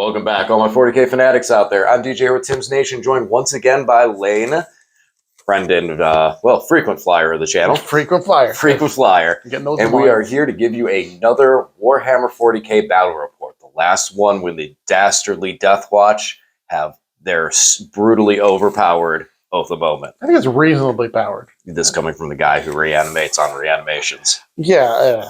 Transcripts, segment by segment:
Welcome back, all my 40K fanatics out there. I'm DJ with Tim's Nation, joined once again by Lane, friend and, frequent flyer of the channel. Frequent flyer. Frequent flyer. And we are here to give you another Warhammer 40K battle report. The last one when the dastardly DeathWatch have their brutally overpowered Oath of Moment. I think it's reasonably powered. This coming from the guy who reanimates on reanimations. Yeah.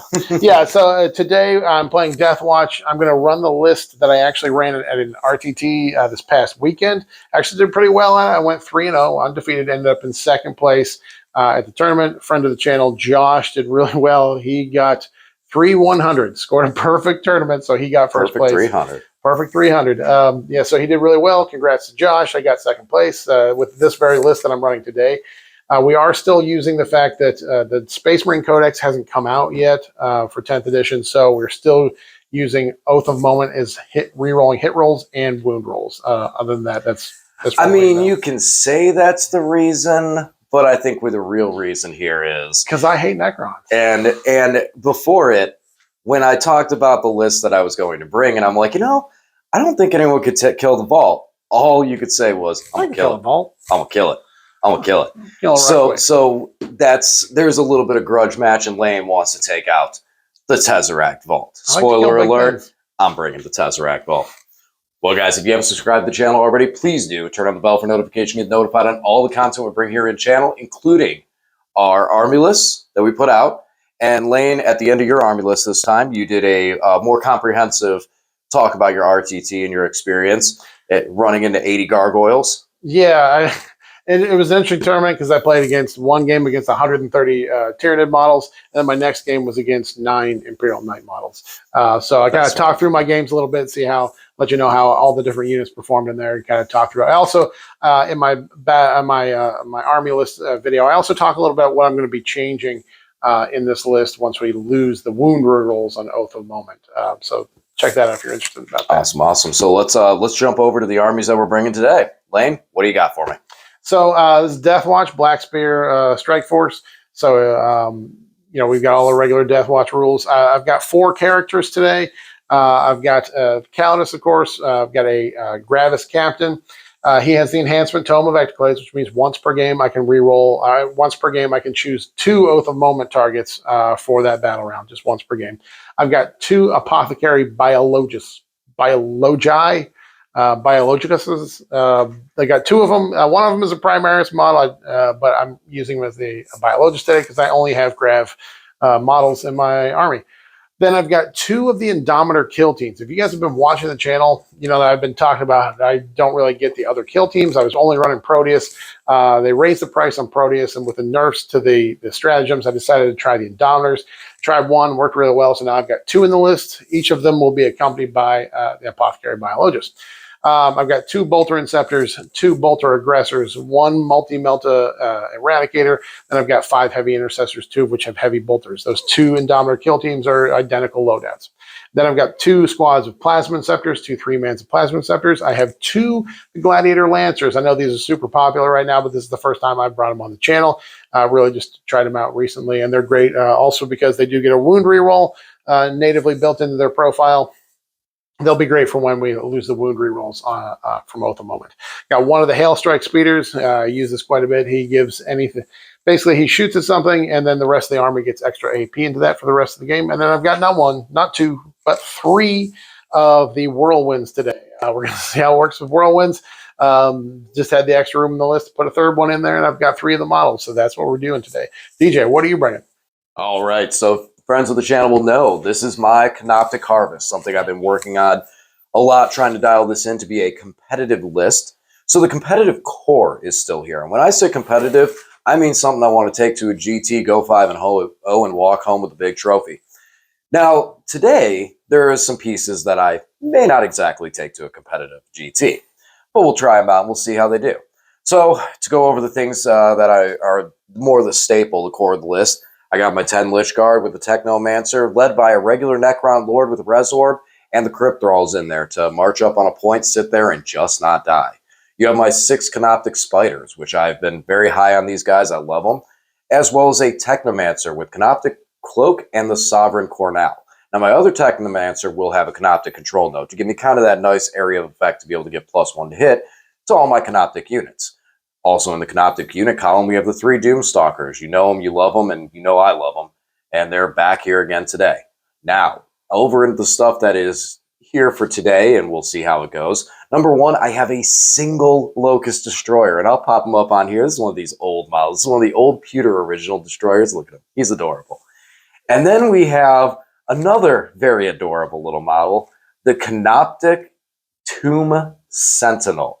So today I'm playing DeathWatch. I'm going to run the list that I actually ran at an RTT this past weekend. Actually did pretty well on it. I went 3-0, undefeated, ended up in second place at the tournament. Friend of the channel, Josh, did really well. He got 3-100, scored a perfect tournament, so he got first place. 300. Perfect 300. So he did really well. Congrats to Josh. I got second place with this very list that I'm running today. We are still using the fact that the Space Marine Codex hasn't come out yet for 10th edition, so we're still using Oath of Moment as re-rolling hit rolls and wound rolls. Other than that, that's I mean, you can say that's the reason, but I think where the real reason here is because I hate Necrons. And before it, when I talked about the list that I was going to bring, and I'm like, I don't think anyone could kill the vault. All you could say was, I'm gonna kill it. Vault. I'm gonna kill it. I'm gonna kill it. So there's a little bit of grudge match, and Lane wants to take out the Tesseract Vault. Spoiler alert, I'm bringing the Tesseract Vault. Well, guys, if you haven't subscribed to the channel already, please do. Turn on the bell for notification, get notified on all the content we bring here in channel, including our army lists that we put out. And Lane, at the end of your army list this time, you did a more comprehensive talk about your RTT and your experience at running into 80 gargoyles. Yeah, it was an interesting tournament because I played one game against 130 Tyranid models, and then my next game was against 9 Imperial Knight models. So I kind of talked through my games a little bit, let you know how all the different units performed in there, and kind of talk through it. I also, in my army list video, I also talk a little about what I'm going to be changing in this list once we lose the wound rolls on Oath of Moment. So check that out if you're interested about that. Awesome. So let's jump over to the armies that we're bringing today. Lane, what do you got for me? So this is DeathWatch, Black Spear Strike Force. So we've got all the regular DeathWatch rules. I've got 4 characters today. I've got Calidus, of course. I've got a Gravis Captain. He has the enhancement Tome of Ectoclades, which means once per game I can re-roll. Once per game I can choose 2 Oath of Moment targets for that battle round, just once per game. I've got 2 Apothecary Biologicuses. I got 2 of them. One of them is a Primaris model, but I'm using them as a Biologist today because I only have Grav models in my army. Then I've got 2 of the Indomitor kill teams. If you guys have been watching the channel, you know that I've been talking about I don't really get the other kill teams. I was only running Proteus. They raised the price on Proteus, and with the nerfs to the stratagems, I decided to try the Indomitors. Tried 1, worked really well, so now I've got 2 in the list. Each of them will be accompanied by the Apothecary Biologist. I've got 2 Bolter Inceptors, 2 Bolter Aggressors, 1 Multi-Melta Eradicator, and I've got 5 Heavy Intercessors, 2 of which have Heavy Bolters. Those 2 Indomitor kill teams are identical loadouts. Then I've got 2 squads of Plasma Inceptors, 2 3-mans of Plasma Inceptors. I have 2 Gladiator Lancers. I know these are super popular right now, but this is the first time I've brought them on the channel. Really just tried them out recently, and they're great also because they do get a wound reroll natively built into their profile. They'll be great for when we lose the wound rerolls from Oath of Moment. Got 1 of the Hail Strike Speeders. I use this quite a bit. He gives anything. Basically, he shoots at something, and then the rest of the army gets extra AP into that for the rest of the game. And then I've got not 1, not 2, but 3 of the Whirlwinds today. We're going to see how it works with Whirlwinds. Just had the extra room in the list to put a 3rd one in there, and I've got 3 of the models. So that's what we're doing today. DJ, what are you bringing? All right. So friends of the channel will know this is my Canoptek Harvest, something I've been working on a lot, trying to dial this in to be a competitive list. So the competitive core is still here. And when I say competitive, I mean something I want to take to a GT, go 5-0, and walk home with a big trophy. Now, today, there are some pieces that I may not exactly take to a competitive GT, but we'll try them out and we'll see how they do. So to go over the things that are more the staple, the core of the list, I got my 10 Lich Guard with the Technomancer, led by a regular Necron Lord with a Resorb, and the Crypt Thralls in there to march up on a point, sit there, and just not die. You have my 6 Canoptek Spiders, which I've been very high on these guys. I love them. As well as a Technomancer with Canoptek Cloak and the Sovereign Cornell. Now, my other Technomancer will have a Canoptek control node to give me kind of that nice area of effect to be able to get +1 to hit to all my Canoptek units. Also in the Canoptek unit column, we have the 3 Doomstalkers. You know them, you love them, and you know I love them. And they're back here again today. Now, over into the stuff that is here for today, and we'll see how it goes. Number 1, I have a single Locust Destroyer, and I'll pop him up on here. This is one of these old models. This is one of the old pewter original destroyers. Look at him. He's adorable. And then we have another very adorable little model, the Canoptek Tomb Sentinel.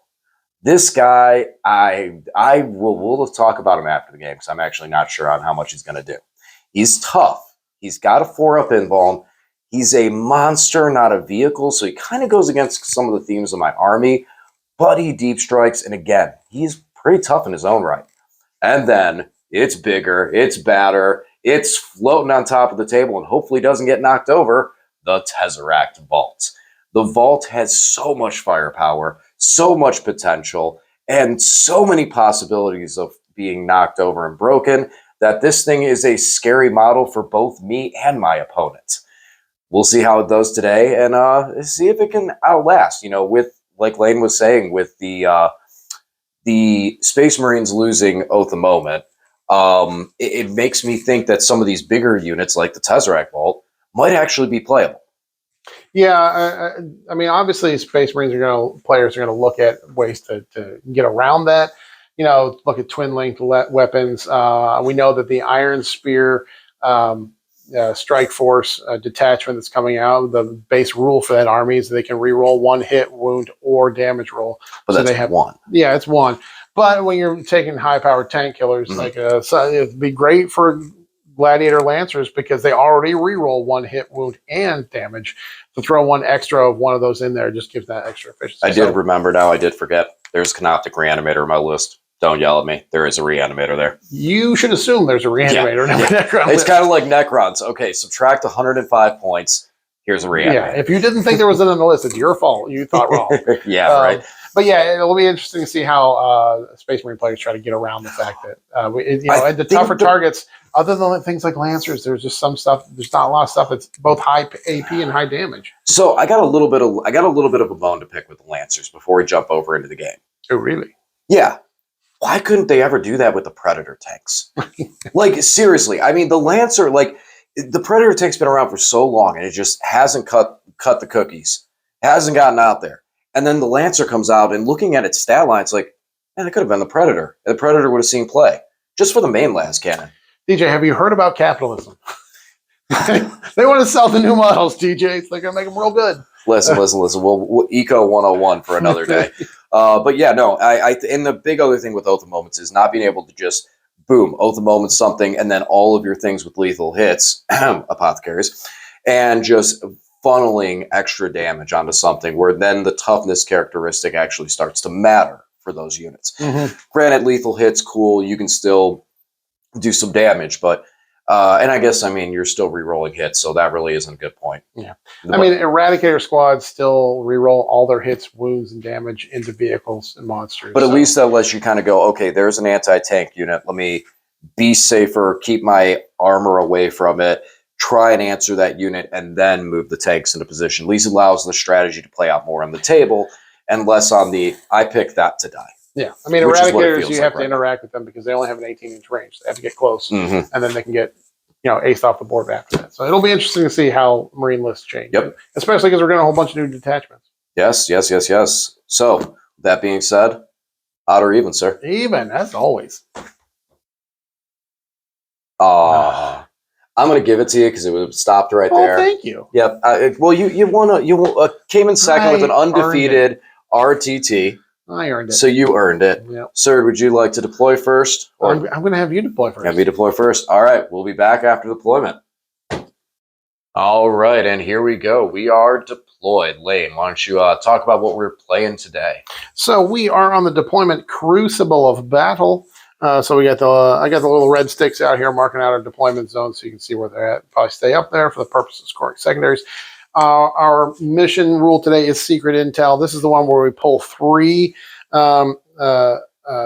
This guy, we'll talk about him after the game because I'm actually not sure on how much he's going to do. He's tough. He's got a 4-up invuln. He's a monster, not a vehicle, so he kind of goes against some of the themes of my army, but he deep strikes, and again, he's pretty tough in his own right. And then it's bigger, it's badder, it's floating on top of the table, and hopefully doesn't get knocked over, the Tesseract Vault. The Vault has so much firepower, so much potential, and so many possibilities of being knocked over and broken that this thing is a scary model for both me and my opponent. We'll see how it does today and see if it can outlast. You know, with, like Lane was saying, with the Space Marines losing Oath of Moment, it makes me think that some of these bigger units, like the Tesseract Vault, might actually be playable. Yeah, I mean, obviously, Space Marines players are going to look at ways to get around that. You know, look at twin linked weapons. We know that the Iron Spear Strike Force detachment that's coming out, the base rule for that army is they can reroll 1 hit, wound, or damage roll. But so that's 1. Yeah, it's 1. But when you're taking high-powered tank killers, so it'd be great for Gladiator Lancers because they already reroll 1 hit, wound, and damage. To throw 1 extra of one of those in there just gives that extra efficiency. I did remember now. I did forget. There's Canoptek Reanimator on my list. Don't yell at me. There is a Reanimator there. You should assume there's a Reanimator. Yeah. It's kind of like Necrons. Okay, subtract 105 points. Here's a Reanimator. Yeah, if you didn't think there was it on the list, it's your fault. You thought wrong. Yeah, right. But yeah, it'll be interesting to see how Space Marine players try to get around the fact that at the tougher targets, other than things like Lancers, there's just some stuff. There's not a lot of stuff that's both high AP and high damage. So I got a little bit of a bone to pick with the Lancers before we jump over into the game. Oh, really? Yeah. Why couldn't they ever do that with the Predator tanks? Like, seriously, I mean, the Lancer, like, the Predator tank's been around for so long, and it just hasn't cut the cookies. It hasn't gotten out there. And then the Lancer comes out, and looking at its stat line, it's like, man, it could have been the Predator. And the Predator would have seen play. Just for the main las cannon. DJ, have you heard about capitalism? They want to sell the new models, DJ. They're going to make them real good. Listen. We'll Eco 101 for another day. But yeah, no, and the big other thing with Oath of Moments is not being able to just, boom, Oath of Moments something, and then all of your things with lethal hits, apothecaries, and just funneling extra damage onto something where then the toughness characteristic actually starts to matter for those units. Granted, lethal hits, cool, you can still do some damage, but and I guess, I mean, you're still re-rolling hits, so that really isn't a good point. Yeah. I mean, Eradicator squads still re-roll all their hits, wounds, and damage into vehicles and monsters. But at least that lets you kind of go, okay, there's an anti-tank unit. Let me be safer, keep my armor away from it, try and answer that unit, and then move the tanks into position. At least allows the strategy to play out more on the table and less on the, I picked that to die. Yeah, I mean, Eradicators, you have to interact with them because they only have an 18-inch range. They have to get close, and then they can get, aced off the board after that. So it'll be interesting to see how Marine lists change. Yep. Especially because we're getting a whole bunch of new detachments. Yes. So, that being said, odd or even, sir? Even, as always. I'm going to give it to you because it was stopped right there. Thank you. Yep. Well, you came in second with an undefeated RTT. I earned it. So you earned it. Yep. Sir, would you like to deploy first? Or I'm going to have you deploy first. Have me deploy first. All right. We'll be back after deployment. All right. And here we go. We are deployed. Lane, why don't you talk about what we're playing today? So we are on the deployment Crucible of Battle. So we got I got the little red sticks out here marking out our deployment zone so you can see where they're at. Probably stay up there for the purpose of scoring secondaries. Our mission rule today is secret intel. This is the one where we pull 3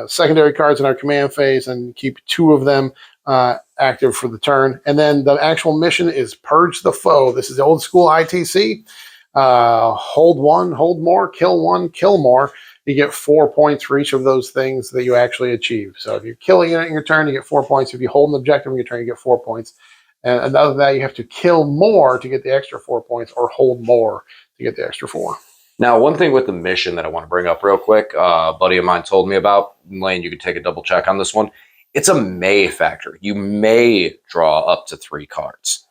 secondary cards in our command phase and keep 2 of them active for the turn. And then the actual mission is Purge the Foe. This is the old school ITC. Hold one, hold more, kill one, kill more. You get 4 points for each of those things that you actually achieve. So if you're killing it in your turn, you get 4 points. If you hold an objective in your turn, you get 4 points. And other than that, you have to kill more to get the extra 4 points, or hold more to get the extra 4. Now, one thing with the mission that I want to bring up real quick, a buddy of mine told me about, Lane, you could take a double check on this one. It's a may factor. You may draw up to 3 cards.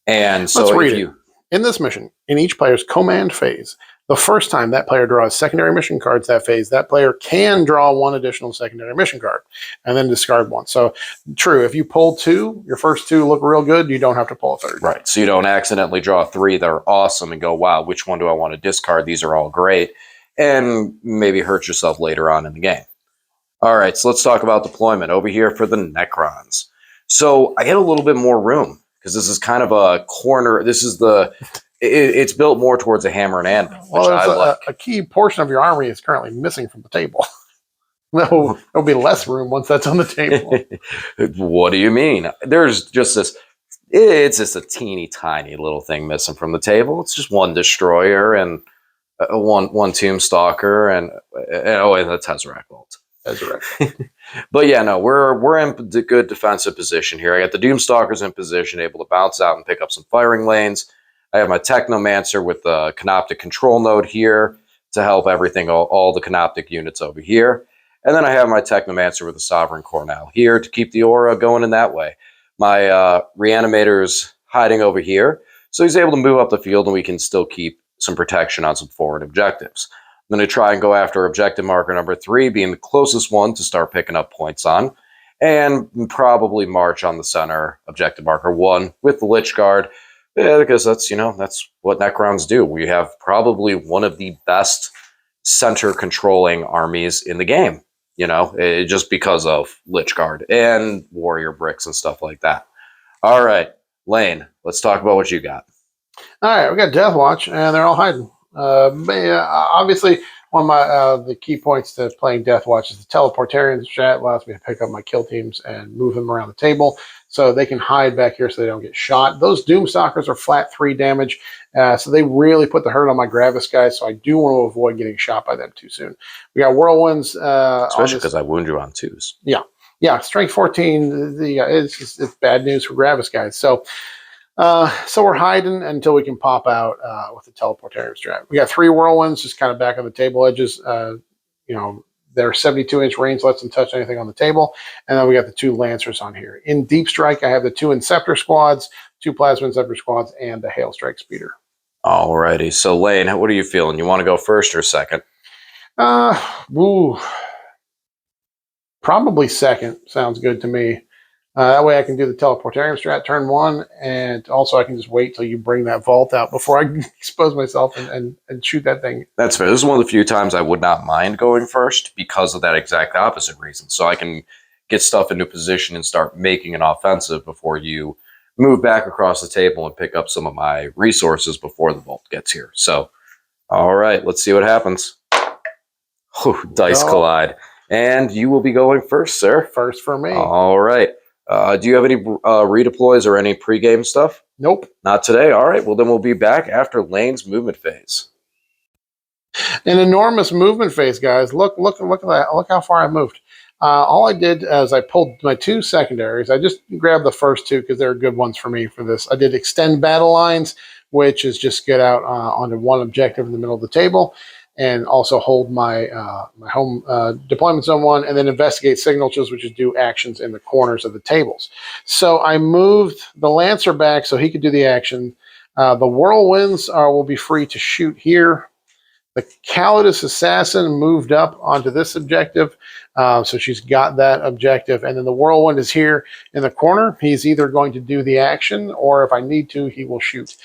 And so Let's read it. In this mission, in each player's command phase, the first time that player draws secondary mission cards that phase, that player can draw 1 additional secondary mission card and then discard 1. So true, if you pull 2, your first 2 look real good, you don't have to pull a 3rd. Right, so you don't accidentally draw 3 that are awesome and go, wow, which one do I want to discard? These are all great. And maybe hurt yourself later on in the game. All right, so let's talk about deployment over here for the Necrons. So I get a little bit more room because this is kind of a corner. This is it's built more towards a hammer and anvil, which well, I like. A key portion of your army is currently missing from the table. There'll be less room once that's on the table. What do you mean? There's just this, it's just a teeny tiny little thing missing from the table. It's just 1 destroyer and one tomb stalker and the Tesseract Vault. But yeah, no, we're in a good defensive position here. I got the Doomstalkers in position, able to bounce out and pick up some firing lanes. I have my Technomancer with the Canoptek control node here to help everything, all the Canoptek units over here. And then I have my Technomancer with the Sovereign Cornell here to keep the aura going in that way. My Reanimator's hiding over here, so he's able to move up the field and we can still keep some protection on some forward objectives. I'm going to try and go after objective marker number 3, being the closest one to start picking up points on, and probably march on the center objective marker 1 with the Lich Guard, because that's what Necrons do. We have probably one of the best center controlling armies in the game, just because of Lich Guard and Warrior Bricks and stuff like that. All right, Lane, let's talk about what you got. All right, we got DeathWatch, and they're all hiding. Obviously, one of my the key points to playing DeathWatch is the teleportarian strat. Allows me to pick up my kill teams and move them around the table so they can hide back here so they don't get shot. Those Doomstalkers are flat 3 damage, so they really put the hurt on my Gravis guys, so I do want to avoid getting shot by them too soon. We got Whirlwinds. Especially because I wound you on 2s. Yeah, strength 14, it's bad news for Gravis guys. So we're hiding until we can pop out with the teleportarian strat. We got 3 Whirlwinds just kind of back on the table edges. They're 72-inch range, lets them touch anything on the table. And then we got the 2 Lancers on here. In Deep Strike, I have the 2 Inceptor squads, 2 Plasma Inceptor squads, and the Hail Strike Speeder. Alrighty, so Lane, what are you feeling? You want to go first or second? Probably second. Sounds good to me. That way I can do the teleportarian strat turn 1, and also I can just wait till you bring that vault out before I expose myself and shoot that thing. That's fair. This is one of the few times I would not mind going first because of that exact opposite reason. So I can get stuff into position and start making an offensive before you move back across the table and pick up some of my resources before the vault gets here. So, all right, let's see what happens. Dice collide. And you will be going first, sir. First for me. All right. Do you have any redeploys or any pregame stuff? Nope. Not today. All right. Well, then we'll be back after Lane's movement phase. An enormous movement phase, guys. Look at that. Look how far I moved. All I did is I pulled my 2 secondaries. I just grabbed the first 2 because they're good ones for me for this. I did extend battle lines, which is just get out onto 1 objective in the middle of the table, and also hold my my home deployment zone 1, and then investigate signatures, which is do actions in the corners of the tables. So I moved the Lancer back so he could do the action. The Whirlwinds will be free to shoot here. The Calidus Assassin moved up onto this objective, so she's got that objective. And then the Whirlwind is here in the corner. He's either going to do the action, or if I need to, he will shoot.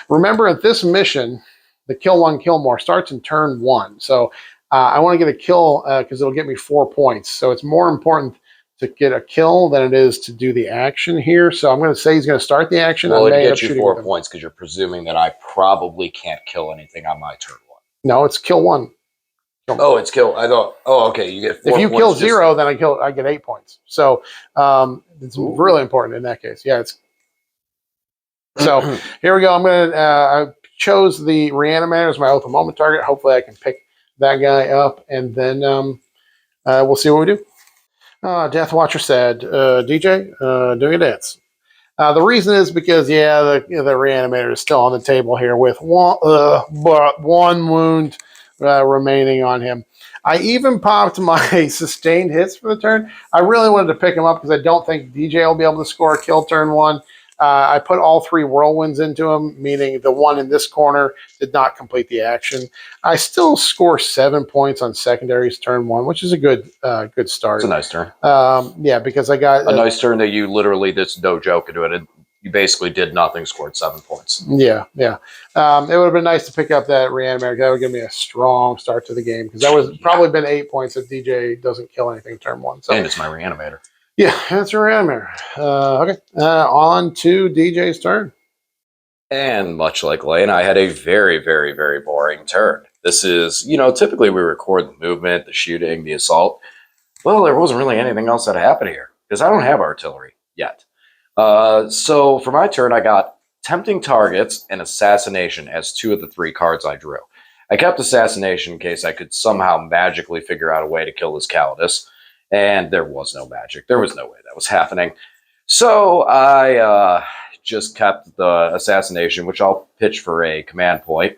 Remember, at this mission, the kill 1, kill more starts in turn 1. So I want to get a kill because it'll get me 4 points. So it's more important to get a kill than it is to do the action here. So I'm going to say he's going to start the action. Well, it gets you 4 points because you're presuming that I probably can't kill anything on my turn 1. No, it's kill 1. Oh, it's kill. I thought. Oh, okay. You get 4 If you points kill just- 0, then I get 8 points. So it's really important in that case. Yeah, it's so here we go. I'm gonna. I chose the Reanimator as my Oath of Moment target. Hopefully, I can pick that guy up, and then we'll see what we do. DeathWatcher said, "DJ, doing a dance." The reason is because the Reanimator is still on the table here with one wound remaining on him. I even popped my sustained hits for the turn. I really wanted to pick him up because I don't think DJ will be able to score a kill turn 1. I put all 3 whirlwinds into him, meaning the one in this corner did not complete the action. I still score 7 points on secondaries turn 1, which is a good start. It's a nice turn. Yeah, because I got a nice turn that you literally, this no joke into it. You basically did nothing, scored 7 points. Yeah. It would have been nice to pick up that Reanimator. That would give me a strong start to the game because that was probably been 8 points if DJ doesn't kill anything turn 1. So, and it's my Reanimator. Yeah, that's a Reanimator. Okay, on to DJ's turn. And much like Lane, I had a very, very, very boring turn. This is, typically we record the movement, the shooting, the assault. Well, there wasn't really anything else that happened here because I don't have artillery yet. So for my turn, I got Tempting Targets and Assassination as 2 of the 3 cards I drew. I kept Assassination in case I could somehow magically figure out a way to kill this Calidus. And there was no magic. There was no way that was happening. So I just kept the Assassination, which I'll pitch for a command point.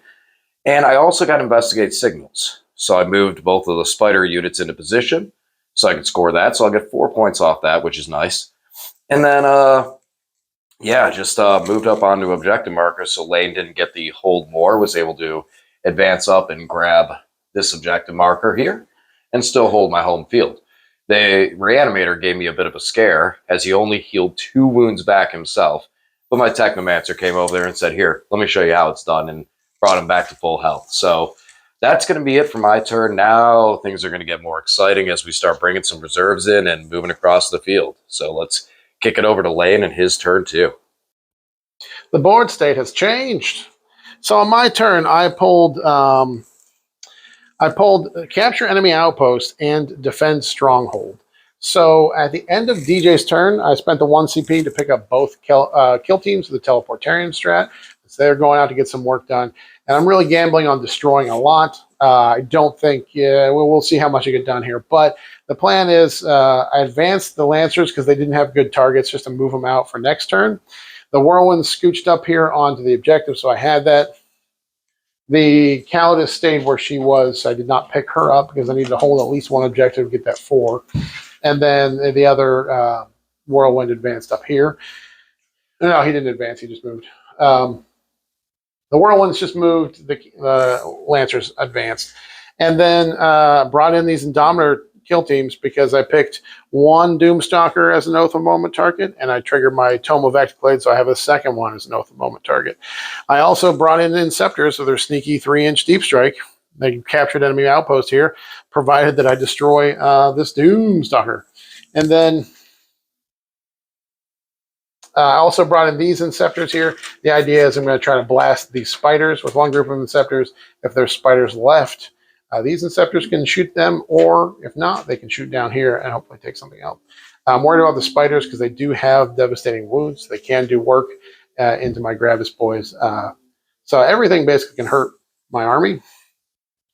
And I also got Investigate Signals. So I moved both of the spider units into position so I could score that. So I'll get 4 points off that, which is nice. And then, just moved up onto objective markers so Lane didn't get the hold more, was able to advance up and grab this objective marker here and still hold my home field. The Reanimator gave me a bit of a scare as he only healed 2 wounds back himself. But my Technomancer came over there and said, here, let me show you how it's done, and brought him back to full health. So that's going to be it for my turn. Now things are going to get more exciting as we start bringing some reserves in and moving across the field. So let's kick it over to Lane and his turn too. The board state has changed. So on my turn, I pulled Capture Enemy Outpost and Defend Stronghold. So at the end of DJ's turn, I spent the 1 CP to pick up both kill teams with the Teleportarian strat. So they're going out to get some work done. And I'm really gambling on destroying a lot. I don't think, we'll see how much I get done here. But the plan is I advanced the Lancers because they didn't have good targets just to move them out for next turn. The Whirlwind scooched up here onto the objective, so I had that. The Calidus stayed where she was. I did not pick her up because I needed to hold at least 1 objective to get that 4. And then the other Whirlwind advanced up here. No, he didn't advance. He just moved. The Whirlwinds just moved. The Lancers advanced. And then brought in these Indomitor kill teams because I picked 1 Doomstalker as an Oath of Moment target, and I triggered my Tome of Exclade, so I have a second one as an Oath of Moment target. I also brought in Inceptors, so they're sneaky 3-inch deep strike. They captured enemy outpost here, provided that I destroy this Doomstalker. And then I also brought in these Inceptors here. The idea is I'm going to try to blast these spiders with 1 group of Inceptors. If there's spiders left, these Inceptors can shoot them, or if not, they can shoot down here and hopefully take something out. I'm worried about the spiders because they do have devastating wounds. They can do work into my Gravis boys. So everything basically can hurt my army.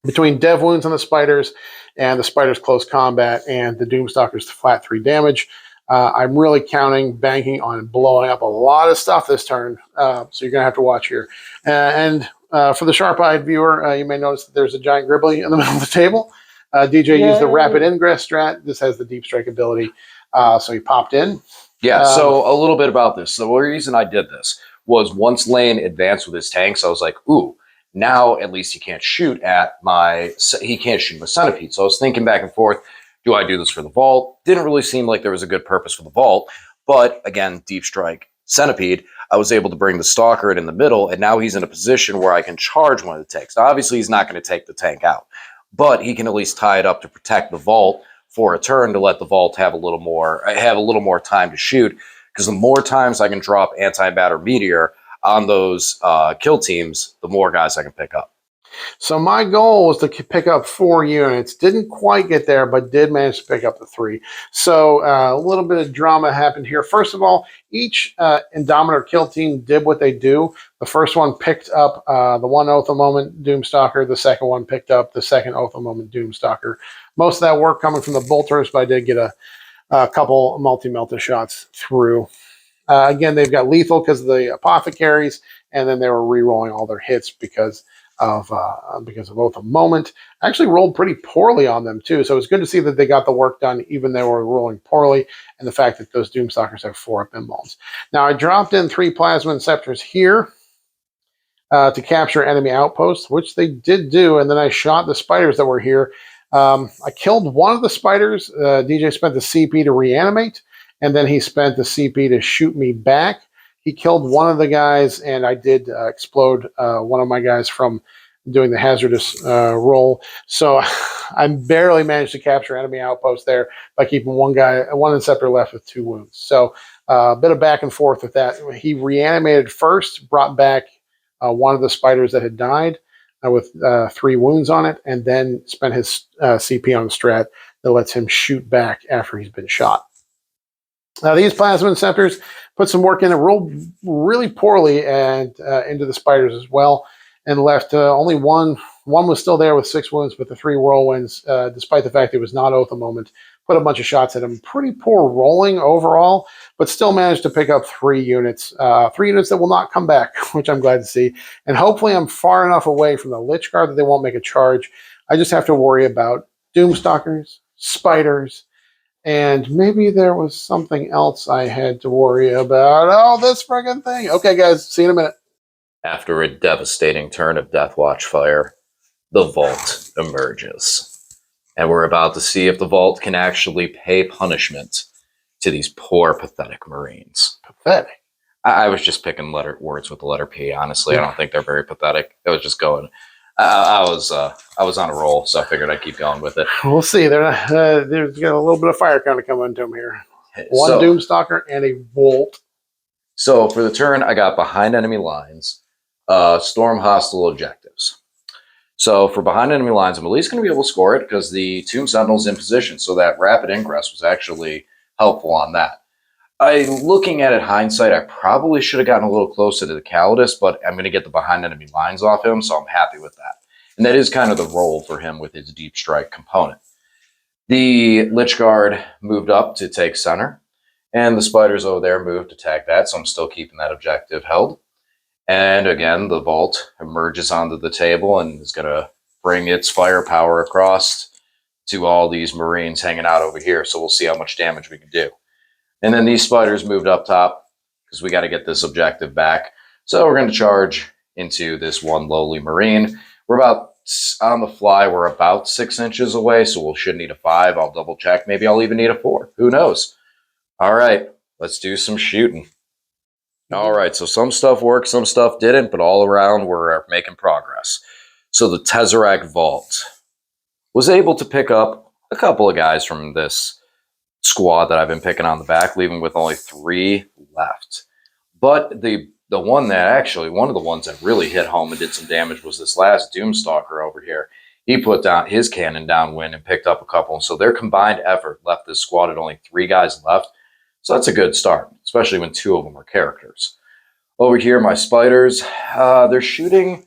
Between dev wounds on the spiders and the spiders close combat and the Doomstalkers flat 3 damage, I'm really banking on blowing up a lot of stuff this turn. So you're going to have to watch here. For the sharp-eyed viewer, you may notice that there's a giant Gribbly in the middle of the table. DJ used the rapid ingress strat. This has the deep strike ability. So he popped in. Yeah, so a little bit about this. The reason I did this was once Lane advanced with his tanks, I was like, ooh, now at least he can't shoot my centipede. So I was thinking back and forth, do I do this for the vault? Didn't really seem like there was a good purpose for the vault. But again, deep strike centipede, I was able to bring the Stalker in the middle, and now he's in a position where I can charge one of the tanks. Now, obviously, he's not going to take the tank out, but he can at least tie it up to protect the vault for a turn to let the vault have a little more time to shoot. Because the more times I can drop anti-batter meteor on those kill teams, the more guys I can pick up. So my goal was to pick up 4 units. Didn't quite get there, but did manage to pick up the 3. So a little bit of drama happened here. First of all, each Indomitor kill team did what they do. The first one picked up the one Oath of Moment Doomstalker. The second one picked up the second Oath of Moment Doomstalker. Most of that work coming from the bolters, but I did get a couple multi-melta shots through. Again, they've got lethal because of the apothecaries, and then they were re-rolling all their hits because of Oath of Moment. I actually rolled pretty poorly on them too, so it's good to see that they got the work done even though they were rolling poorly, and the fact that those Doomstalkers have 4 up inbounds. Now I dropped in 3 Plasma Inceptors here to capture enemy outposts, which they did do, and then I shot the spiders that were here. I killed one of the spiders. DJ spent the CP to reanimate, and then he spent the CP to shoot me back. He killed one of the guys, and I did explode one of my guys from doing the hazardous roll. So I barely managed to capture enemy outpost there by keeping one Inceptor left with 2 wounds. So a bit of back and forth with that. He reanimated first, brought back one of the spiders that had died with 3 wounds on it, and then spent his CP on the strat that lets him shoot back after he's been shot. These Plasma Inceptors put some work in it, rolled really poorly and into the spiders as well, and left only one. One was still there with 6 wounds, but the 3 whirlwinds, despite the fact it was not Oath of Moment, put a bunch of shots at him. Pretty poor rolling overall, but still managed to pick up 3 units. 3 units that will not come back, which I'm glad to see. And hopefully I'm far enough away from the Lich Guard that they won't make a charge. I just have to worry about Doomstalkers, spiders, and maybe there was something else I had to worry about. Oh, this friggin' thing. Okay, guys, see you in a minute. After a devastating turn of Deathwatch fire, the vault emerges. And we're about to see if the vault can actually pay punishment to these poor, pathetic Marines. Pathetic. I was just picking words with the letter P, honestly. I don't think they're very pathetic. I was just going... I was on a roll, so I figured I'd keep going with it. We'll see. There's got a little bit of fire kind of coming into them here. One Doomstalker and a Volt. So for the turn, I got behind enemy lines, storm hostile objectives. So for behind enemy lines, I'm at least going to be able to score it because the Tomb Sentinel's in position, so that rapid ingress was actually helpful on that. Looking at it hindsight, I probably should have gotten a little closer to the Calidus, but I'm going to get the behind enemy lines off him, so I'm happy with that. And that is kind of the role for him with his deep strike component. The Lich Guard moved up to take center, and the spiders over there moved to tag that, so I'm still keeping that objective held. And again, the vault emerges onto the table and is going to bring its firepower across to all these Marines hanging out over here, so we'll see how much damage we can do. And then these spiders moved up top because we got to get this objective back. So we're going to charge into this one lowly Marine. We're about, on the fly, we're about 6 inches away, so we should need a 5. I'll double check. Maybe I'll even need a 4. Who knows? All right, let's do some shooting. All right, so some stuff worked, some stuff didn't, but all around we're making progress. So the Tesseract Vault was able to pick up a couple of guys from this squad that I've been picking on the back, leaving with only 3 left. But the one that actually, one of the ones that really hit home and did some damage was this last Doomstalker over here. He put down his cannon downwind and picked up a couple. And so their combined effort left this squad at only 3 guys left. So that's a good start, especially when 2 of them are characters. Over here, my spiders, their shooting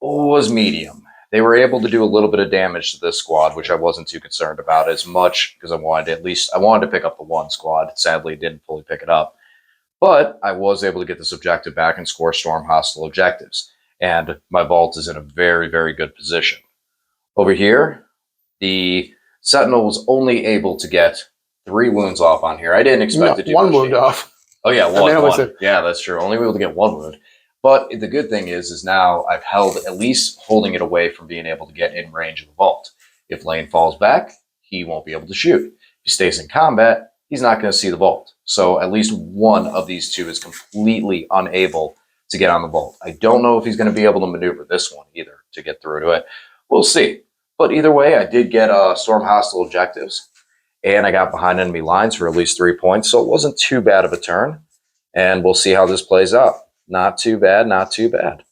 was medium. They were able to do a little bit of damage to this squad, which I wasn't too concerned about as much because I wanted to pick up the 1 squad. Sadly, didn't fully pick it up. But I was able to get this objective back and score storm hostile objectives. And my vault is in a very, very good position. Over here, the Sentinel was only able to get 3 wounds off on here. I didn't expect to do 1 wound off. Oh yeah, one. Yeah, that's true. Only able to get 1 wound. But the good thing is now I've held, at least holding it away from being able to get in range of the vault. If Lane falls back, he won't be able to shoot. If he stays in combat, he's not going to see the vault. So at least one of these 2 is completely unable to get on the vault. I don't know if he's going to be able to maneuver this one either to get through to it. We'll see. But either way, I did get storm hostile objectives, and I got behind enemy lines for at least 3 points, so it wasn't too bad of a turn. And we'll see how this plays out. Not too bad, not too bad.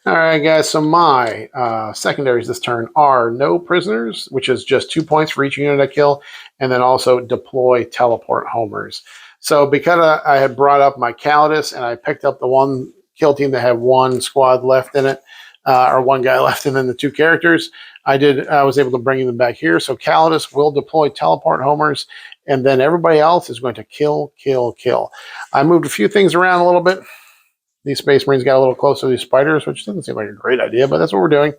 All right, guys. So my secondaries this turn are no prisoners, which is just 2 points for each unit I kill, and then also deploy teleport homers. So because I had brought up my Calidus and I picked up the one kill team that had one squad left in it, or one guy left, and then the 2 characters, I was able to bring them back here. So Calidus will deploy teleport homers, and then everybody else is going to kill, kill, kill. I moved a few things around a little bit. These Space Marines got a little closer to these spiders, which doesn't seem like a great idea, but that's what we're doing.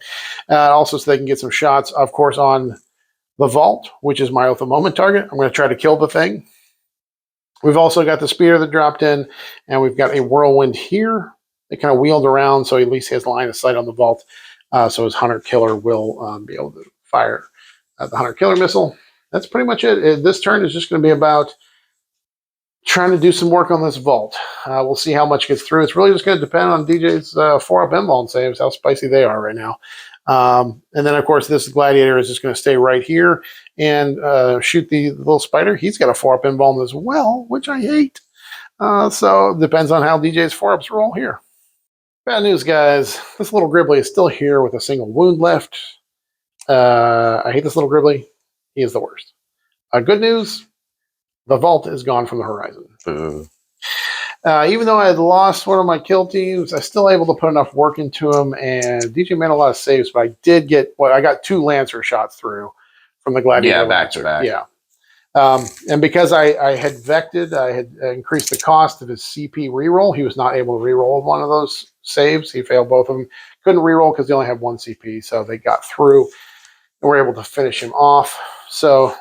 Also, so they can get some shots, of course, on the Vault, which is my Oath of Moment target. I'm going to try to kill the thing. We've also got the spear that dropped in, and we've got a whirlwind here. They kind of wheeled around, so at least he has line of sight on the Vault, so his Hunter Killer will be able to fire the Hunter Killer missile. That's pretty much it. This turn is just going to be about trying to do some work on this Vault. We'll see how much gets through. It's really just going to depend on DJ's 4-up invuln saves, how spicy they are right now. And then, of course, this Gladiator is just going to stay right here and shoot the little spider. He's got a 4-up invuln as well, which I hate. So it depends on how DJ's 4-ups roll here. Bad news, guys. This little Gribbly is still here with a single wound left. I hate this little Gribbly. He is the worst. Good news. The Vault is gone from the horizon. Even though I had lost one of my kill teams, I was still able to put enough work into him, and DJ made a lot of saves, but I did get, I got 2 Lancer shots through from the Gladiator. Yeah, back to back. Yeah. And because I had vected, I had increased the cost of his CP reroll. He was not able to reroll one of those saves. He failed both of them. Couldn't reroll because they only had 1 CP, so they got through and were able to finish him off. So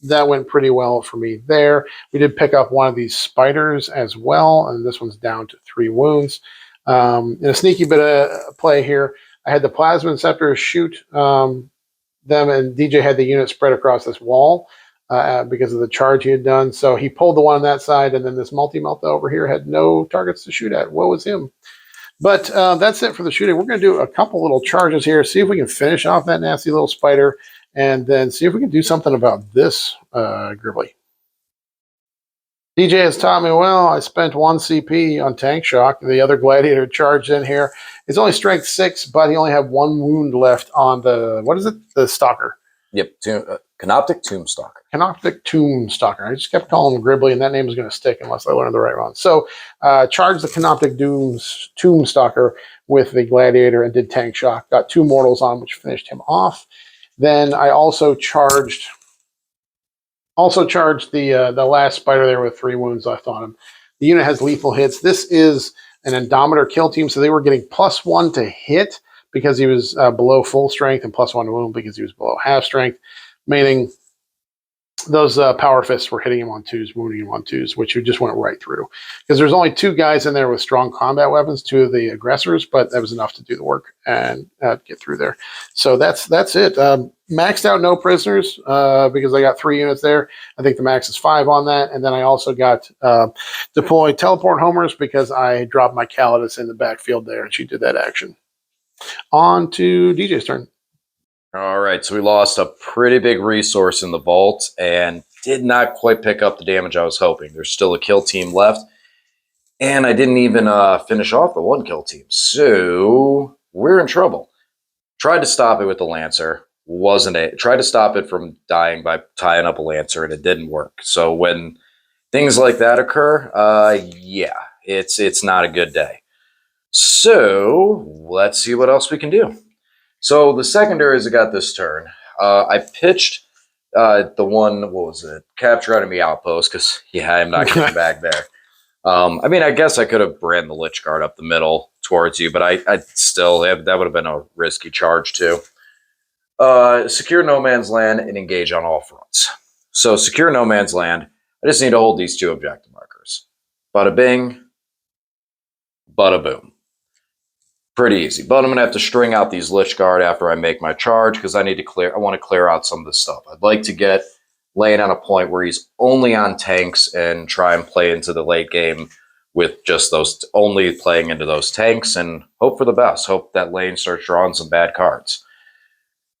that went pretty well for me there. We did pick up one of these spiders as well, and this one's down to 3 wounds. In a sneaky bit of play here, I had the Plasma Inceptors shoot them, and DJ had the unit spread across this wall because of the charge he had done. So he pulled the one on that side, and then this multi-melta over here had no targets to shoot at. Woe is him. But that's it for the shooting. We're going to do a couple little charges here, see if we can finish off that nasty little spider, and then see if we can do something about this Gribbly. DJ has taught me well. I spent 1 CP on Tank Shock. The other Gladiator charged in here. It's only strength 6, but he only had 1 wound left on the, what is it? The Stalker. Yep, Canoptek Tombstalker. Canoptek Tombstalker. I just kept calling him Gribbly, and that name is going to stick unless I learn the right one. So charged the Canoptek Tombstalker with the Gladiator and did Tank Shock. Got 2 mortals on him, which finished him off. Then I also charged the last spider there with 3 wounds left on him. The unit has lethal hits. This is an Endometer kill team, so they were getting +1 to hit because he was below full strength, and +1 to wound because he was below half strength, meaning those power fists were hitting him on 2s, wounding him on 2s, which just went right through. Because there's only 2 guys in there with strong combat weapons, 2 of the aggressors, but that was enough to do the work and get through there. So that's it. Maxed out no prisoners because I got 3 units there. I think the max is 5 on that. And then I also got deployed teleport homers because I dropped my Calidus in the backfield there, and she did that action. On to DJ's turn. All right, so we lost a pretty big resource in the Vault and did not quite pick up the damage I was hoping. There's still a kill team left, and I didn't even finish off the 1 kill team. So we're in trouble. Tried to stop it with the Lancer. Tried to stop it from dying by tying up a Lancer, and it didn't work. So when things like that occur, yeah, it's not a good day. So let's see what else we can do. So the secondaries I got this turn. I pitched the one, what was it? Capture Enemy Outpost, because, yeah, I'm not getting back there. I mean, I guess I could have ran the Lich Guard up the middle towards you, but I still, that would have been a risky charge too. Secure No Man's Land and engage on all fronts. So secure No Man's Land, I just need to hold these 2 objective markers. Bada bing, bada boom. Pretty easy, but I'm going to have to string out these Lich Guard after I make my charge because I want to clear out some of this stuff. I'd like to get Lane on a point where he's only on tanks and try and play into the late game with just those, only playing into those tanks, and hope for the best. Hope that Lane starts drawing some bad cards.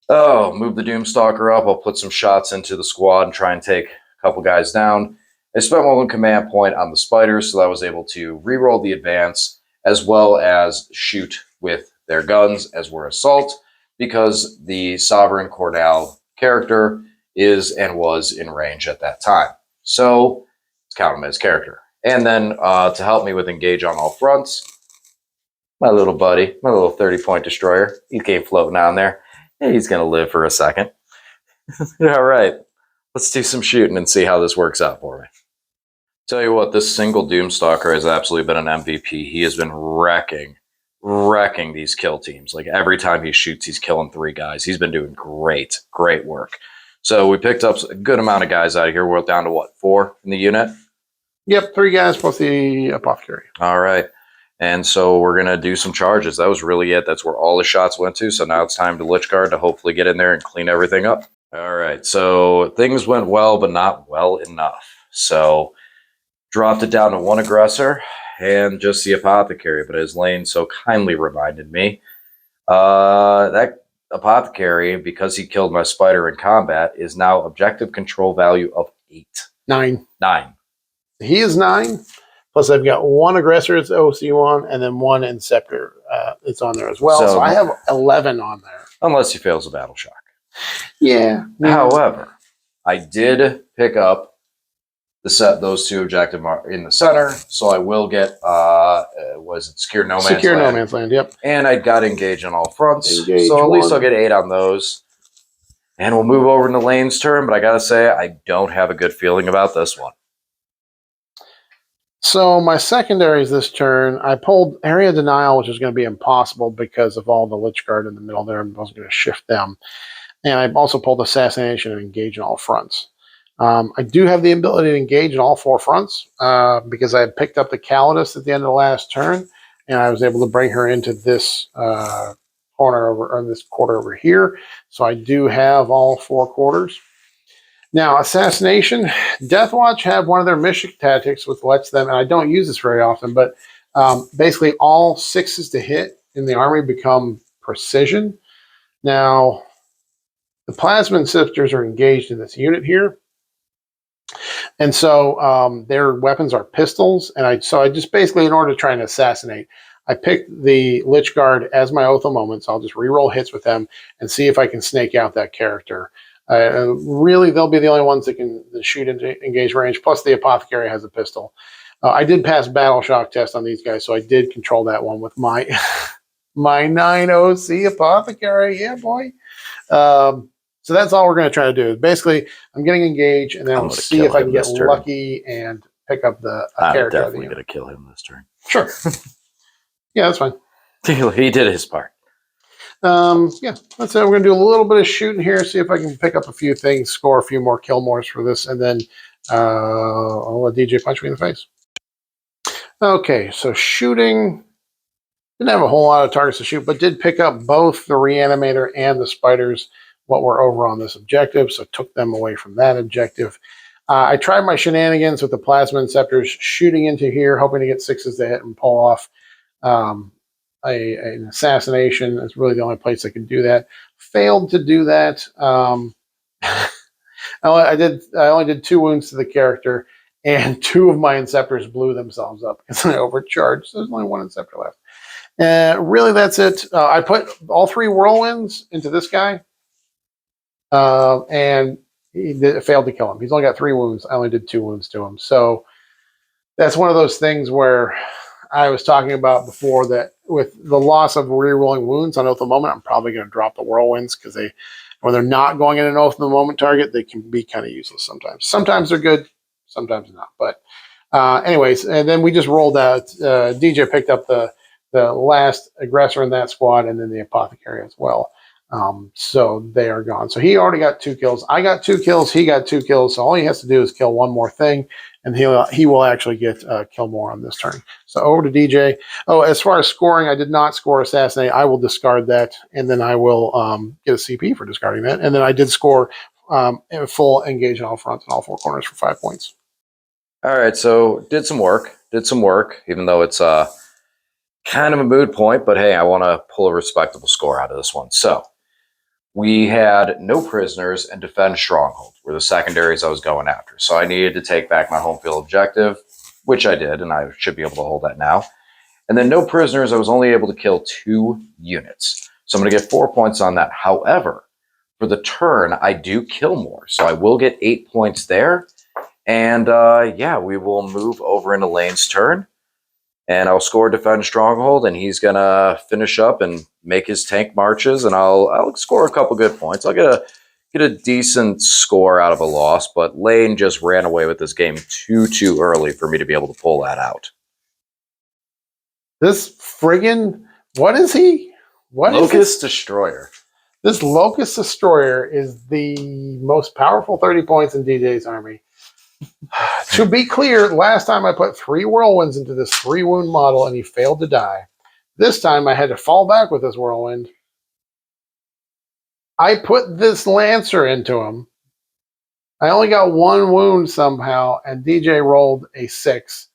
Oh, move the Doomstalker up. I'll put some shots into the squad and try and take a couple guys down. I spent 1 command point on the spiders, so that I was able to reroll the advance, as well as shoot with their guns as we're assault, because the Sovereign Cordal character is and was in range at that time. So let's count him as character. And then to help me with engage on all fronts, my little buddy, my little 30-point destroyer, he came floating on there. Hey, he's going to live for a second. All right, let's do some shooting and see how this works out for me. Tell you what, this single Doomstalker has absolutely been an MVP. He has been wrecking these kill teams. Like every time he shoots, he's killing 3 guys. He's been doing great work. So we picked up a good amount of guys out of here. We're down to what, 4 in the unit? Yep, 3 guys plus the apothecary. All right. And so we're going to do some charges. That was really it. That's where all the shots went to. So now it's time to Lich Guard to hopefully get in there and clean everything up. All right. So things went well, but not well enough. So dropped it down to 1 aggressor and just the apothecary. But as Lane so kindly reminded me, that apothecary, because he killed my spider in combat, is now objective control value of 8. 9. 9. He is 9. Plus, I've got 1 aggressor, it's OC1, and then 1 Inceptor. It's on there as well. So I have 11 on there. Unless he fails a battle shock. Yeah. However, I did pick up those 2 objective in the center, so I will get was it Secure No Man's Land? Secure No Man's Land, yep. And I got engage on all fronts, Engage so at least 1. I'll get 8 on those. And we'll move over to Lane's turn, but I gotta say I don't have a good feeling about this one. So my secondaries this turn, I pulled Area Denial, which is going to be impossible because of all the Lich Guard in the middle there. I wasn't going to shift them. And I also pulled Assassination and Engage on all fronts. I do have the ability to engage in all 4 fronts because I had picked up the Calidus at the end of the last turn, and I was able to bring her into this corner or this quarter over here. So I do have all 4 quarters. Now, Assassination, DeathWatch have one of their mission tactics which lets them, and I don't use this very often, but basically all 6s to hit in the army become precision. Now, the Plasma Sifters are engaged in this unit here. And so their weapons are pistols. And I just basically, in order to try and assassinate, I picked the Lich Guard as my Oath of Moment. So I'll just reroll hits with them and see if I can snake out that character. Really, they'll be the only ones that can shoot into engage range. Plus, the Apothecary has a pistol. I did pass Battle Shock test on these guys, so I did control that one with my my 9 OC Apothecary. Yeah, boy. So that's all we're going to try to do. Basically, I'm getting engaged, and then I'll see if I can get lucky and pick up the character. I'm definitely going to kill him this turn. Sure. Yeah, that's fine. He did his part. Yeah, that's it. We're going to do a little bit of shooting here, see if I can pick up a few things, score a few more kill mores for this, and then I'll let DJ punch me in the face. Okay, so shooting. Didn't have a whole lot of targets to shoot, but did pick up both the Reanimator and the Spiders, what were over on this objective, so took them away from that objective. I tried my shenanigans with the Plasma Inceptors, shooting into here, hoping to get 6s to hit and pull off an assassination. It's really the only place I could do that. Failed to do that. I only did 2 wounds to the character, and 2 of my Inceptors blew themselves up because I overcharged. So there's only 1 Inceptor left. Really, that's it. I put all 3 Whirlwinds into this guy, and he failed to kill him. He's only got 3 wounds. I only did 2 wounds to him. So that's one of those things where I was talking about before, that with the loss of rerolling wounds on Oath of the Moment, I'm probably going to drop the Whirlwinds because when they're not going in an Oath of the Moment target, they can be kind of useless sometimes. Sometimes they're good, sometimes not. But anyways, and then we just rolled out. DJ picked up the last aggressor in that squad, and then the Apothecary as well. So they are gone. So he already got 2 kills. I got 2 kills. He got 2 kills. So all he has to do is kill 1 more thing, and he will actually get kill more on this turn. So over to DJ. Oh, as far as scoring, I did not score Assassinate. I will discard that, and then I will get a CP for discarding that. And then I did score full engage on all fronts and all 4 corners for 5 points. All right, so did some work, even though it's kind of a moot point, but hey, I want to pull a respectable score out of this one. So we had no prisoners and defend stronghold were the secondaries I was going after. So I needed to take back my home field objective, which I did, and I should be able to hold that now. And then no prisoners, I was only able to kill 2 units. So I'm going to get 4 points on that. However, for the turn, I do kill more. So I will get 8 points there. And yeah, we will move over into Lane's turn. And I'll score Defend Stronghold, and he's going to finish up and make his tank marches, and I'll score a couple good points. I'll get a decent score out of a loss, but Lane just ran away with this game too early for me to be able to pull that out. This friggin', what is he? What Locust is Destroyer. This Locust Destroyer is the most powerful 30 points in DJ's army. To be clear, last time I put 3 whirlwinds into this 3-wound model and he failed to die. This time I had to fall back with this whirlwind. I put this Lancer into him. I only got 1 wound somehow, and DJ rolled a 6.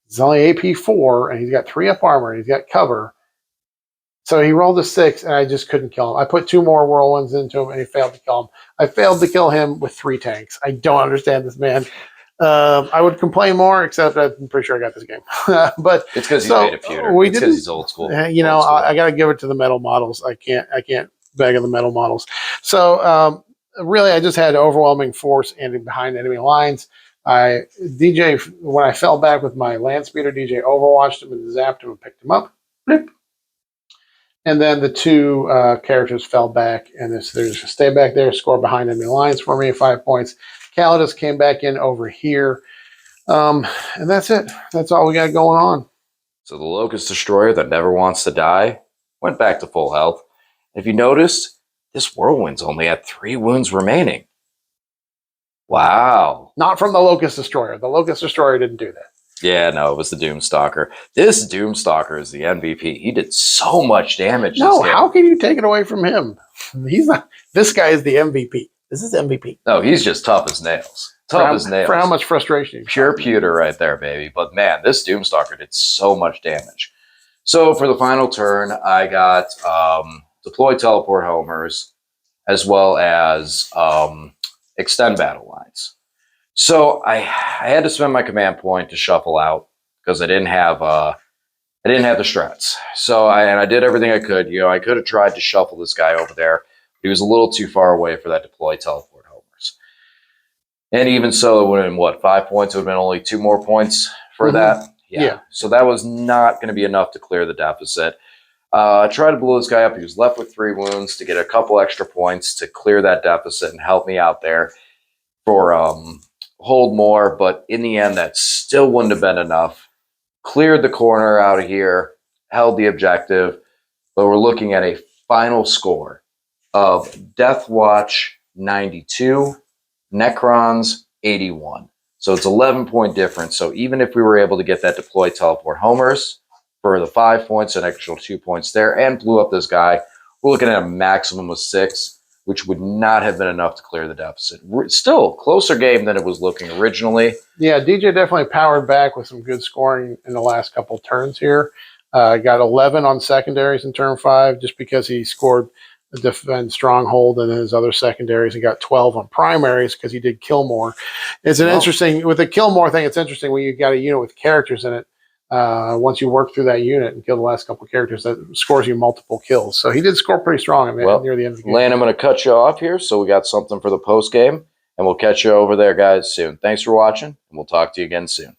He's only AP 4, and he's got 3 up armor, and he's got cover. So he rolled a 6, and I just couldn't kill him. I put 2 more whirlwinds into him, and he failed to kill him. I failed to kill him with 3 tanks. I don't understand this man. I would complain more, except I'm pretty sure I got this game. But it's because he's made a pewter. It's because he's old school. You know, I got to give it to the metal models. I can't beg on the metal models. So really, I just had overwhelming force and behind enemy lines. DJ, when I fell back with my land speeder, DJ overwatched him and zapped him and picked him up. Blip. And then the 2 characters fell back, and they're just stay back there, score behind enemy lines for me, 5 points. Calidus came back in over here. And that's it. That's all we got going on. So the Locust Destroyer that never wants to die went back to full health. If you noticed, this Whirlwind's only had 3 wounds remaining. Wow. Not from the Locust Destroyer. The Locust Destroyer didn't do that. Yeah, no, it was the Doomstalker. This Doomstalker is the MVP. He did so much damage. No, how can you take it away from him? He's not. This guy is the MVP. This is MVP. No, he's just tough as nails. Tough as nails. For how much frustration. Pure pewter right there, baby. But man, this Doomstalker did so much damage. So for the final turn, I got deploy teleport homers as well as extend battle lines. So I had to spend my command point to shuffle out because I didn't have the strats. So I did everything I could. You know, I could have tried to shuffle this guy over there. He was a little too far away for that deploy teleport homers. And even so, it would have been, what, 5 points? It would have been only 2 more points for that? Yeah. So that was not going to be enough to clear the deficit. I tried to blow this guy up. He was left with 3 wounds to get a couple extra points to clear that deficit and help me out there for hold more. But in the end, that still wouldn't have been enough. Cleared the corner out of here, held the objective. But we're looking at a final score of DeathWatch 92, Necrons 81. So it's 11-point difference. So even if we were able to get that deploy teleport homers for the 5 points, an extra 2 points there, and blew up this guy, we're looking at a maximum of 6, which would not have been enough to clear the deficit. Still, closer game than it was looking originally. Yeah, DJ definitely powered back with some good scoring in the last couple turns here. Got 11 on secondaries in turn 5 just because he scored a defend stronghold and his other secondaries. He got 12 on primaries because he did kill more. It's an interesting, with the kill more thing, it's interesting when you got a unit with characters in it. Once you work through that unit and kill the last couple of characters, that scores you multiple kills. So he did score pretty strong near the end of the game. Lane, I'm going to cut you off here, so we got something for the post game, and we'll catch you over there, guys, soon. Thanks for watching, and we'll talk to you again soon.